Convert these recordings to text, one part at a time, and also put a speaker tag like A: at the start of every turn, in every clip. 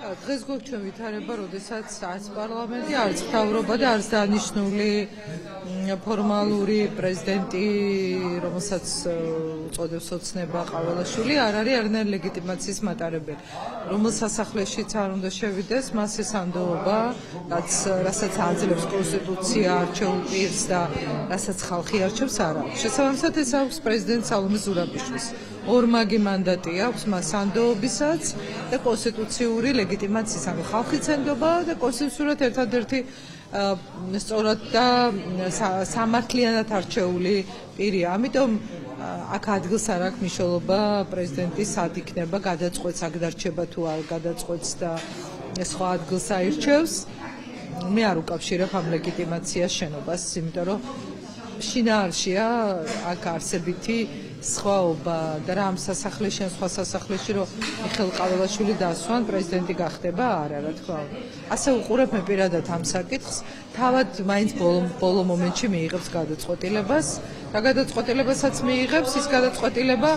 A: დღეს გვაქვს ჩვენ ვითარება, როდესაც არც პარლამენტი, არც მთავრობა და არც დანიშნული ფორმალური პრეზიდენტი, რომელსაც უწოდებს ოცნება ყაველაშვილი, არ არის არანაირი ლეგიტიმაციის მატარებელი. რომელ სასახლეშიც არ უნდა შევიდეს, მას ეს ანდოობა, რასაც აძლევს კონსტიტუცია არჩეულ პირს და რასაც ხალხი არჩევს, არ აქვს. შესაბამისად, ეს აქვს პრეზიდენტ სალომე ზურაბიშვილს. ორმაგი მანდატი აქვს მას ანდოობისაც და კონსტიტუციური ლეგიტიმაციის, ანუ ხალხის ენდობა და კონსტიტუციურად ერთადერთი სწორად და სამართლიანად არჩეული პირია. ამიტომ აქ ადგილს არ აქვს მნიშვნელობა პრეზიდენტის სად იქნება, გადაწყვეტს აქ დარჩება თუ არ გადაწყვეტს და სხვა ადგილს აირჩევს. მე არ უკავშირებ ამ ლეგიტიმაციას შენობას, იმიტომ რომ შინაარსია აქ არსებითი სხვაობა და რა ამ სასახლეში ან სხვა სასახლეში რომ მიხეილ ყაველაშვილი დასვან პრეზიდენტი გახდება, არა რა თქმა უნდა. ასე უყურებ მე პირადად ამ საკითხს, თავად მაინც ბოლო მომენტში მიიღებს გადაწყვეტილებას და გადაწყვეტილებასაც მიიღებს, ის გადაწყვეტილება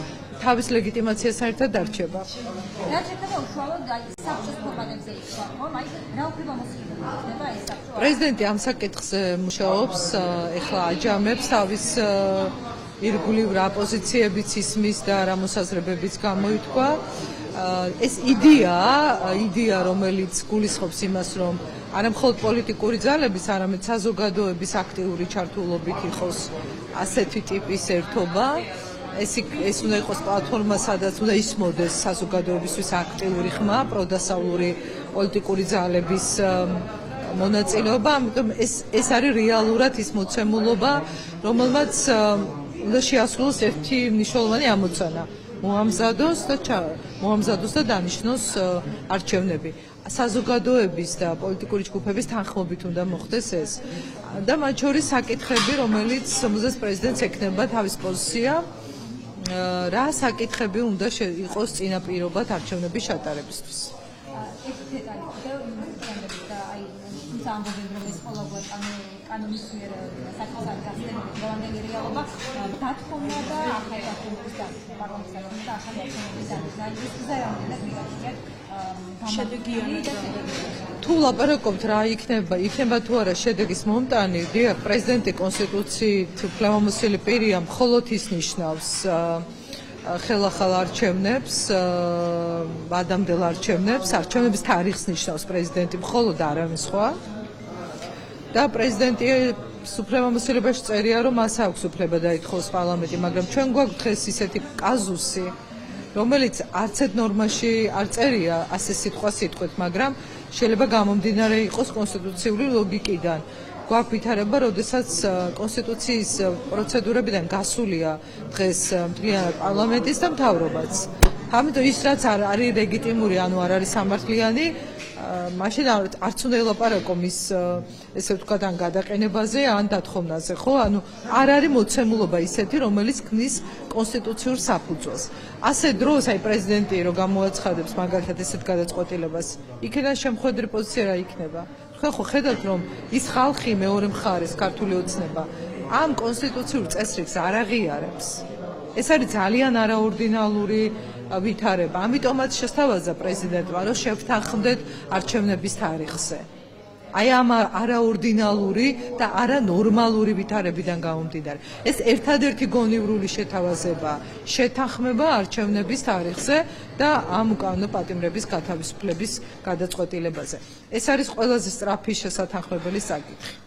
A: თავის ლეგიტიმაციასთან ერთად დარჩება.
B: რა შეიძლება უშუალოდ საბჭოს ფორმალებზე იქნება, რომ აი რა უფლებამოსილება იქნება ეს საბჭო?
A: პრეზიდენტი ამ საკითხზე მუშაობს, ეხლა აჯამებს თავის ირგვლივ რა პოზიციებიც ისმის და რა მოსაზრებებიც გამოითქვა. ეს იდეა, რომელიც გულისხმობს იმას, რომ არა მხოლოდ პოლიტიკური ძალების, არამედ საზოგადოების აქტიური ჩართულობით იყოს ასეთი ტიპის ერთობა. ეს უნდა იყოს პლატფორმა, სადაც უნდა ისმოდეს საზოგადოებისთვის აქტიური ხმა, პროდასავლური პოლიტიკური ძალების მონაწილეობა, ამიტომ ეს არის რეალურად ის მოცემულობა, რომელმაც უნდა შეასრულოს ერთი მნიშვნელოვანი ამოცანა, მოამზადოს და დანიშნოს არჩევნები. საზოგადოების და პოლიტიკური ჯგუფების თანხმობით უნდა მოხდეს ეს. და მათ შორის საკითხები, რომელზეც პრეზიდენტს ექნება თავის პოზიცია, რა საკითხები უნდა იყოს წინაპირობად არჩევნების ჩატარებისთვის.
B: ეს დეტალი და აი თუმცა ამბობენ რომ ეს ყოველგვარ კანონის მიერ საკითხად გასცემის დღევანდელი რეალობა დათხოვნა და ახალი არჩევნების დადგმა პარლამენტის და ახალი არჩევნების დადგმა ის ზარამდენად მიგაჩნიათ შედეგიანი და
A: თუ ლაპარაკობთ რა იქნება თუ არა შედეგის მომტანი, დიახ, პრეზიდენტი კონსტიტუციით უფლებამოსილი პირია, მხოლოდ ის ნიშნავს ხელახალ არჩევნებს, ადამდელ არჩევნებს, არჩევნების თარიღს ნიშნავს პრეზიდენტი, მხოლოდ არავინ სხვა. და პრეზიდენტი უფლებამოსილებაში წერია, რომ მას აქვს უფლება დაითხოვოს პარლამენტი, მაგრამ ჩვენ გვაქვს დღეს ისეთი კაზუსი, რომელიც არც ერთ ნორმაში არ წერია ასე სიტყვით, მაგრამ შეიძლება გამომდინარე იყოს კონსტიტუციური ლოგიკიდან. გვაქვს ვითარება, როდესაც კონსტიტუციის პროცედურებიდან გასულია დღეს მთლიანად პარლამენტის და მთავრობაც. ამიტომ ის რაც არ არის ლეგიტიმური, ანუ არ არის სამართლიანი, მაშინ არც უნდა ელაპარაკო მის ესე ვთქვათ ან გადაყენებაზე, ან დათხოვნაზე, ხო? ანუ არ არის მოცემულობა ისეთი, რომელიც ქმნის კონსტიტუციურ საფუძველს. ასე დროს აი პრეზიდენტი რო გამოაცხადებს მაგალითად ესეთ გადაწყვეტილებას, იქიდან შემხედრი პოზიცია რა იქნება? თქვენ ხო ხედავთ, რომ ის ხალხი მეორე მხარეს ქართული ოცნება ამ კონსტიტუციურ წესრიგს არ აღიარებს. ეს არის ძალიან არაორდინალური ვითარება. ამიტომაც შესთავაზა პრეზიდენტმა, რომ შევთანხმდეთ არჩევნების თარიღზე. აი ამ არაორდინალური და არანორმალური ვითარებიდან გამომდინარე. ეს ერთადერთი გონივრული შეთავაზება, შეთანხმება არჩევნების თარიღზე და ამ უკანონო პატიმრების გათავისუფლების გადაწყვეტილებაზე. ეს არის ყველაზე სწრაფი შესათანხმებელი საკითხი.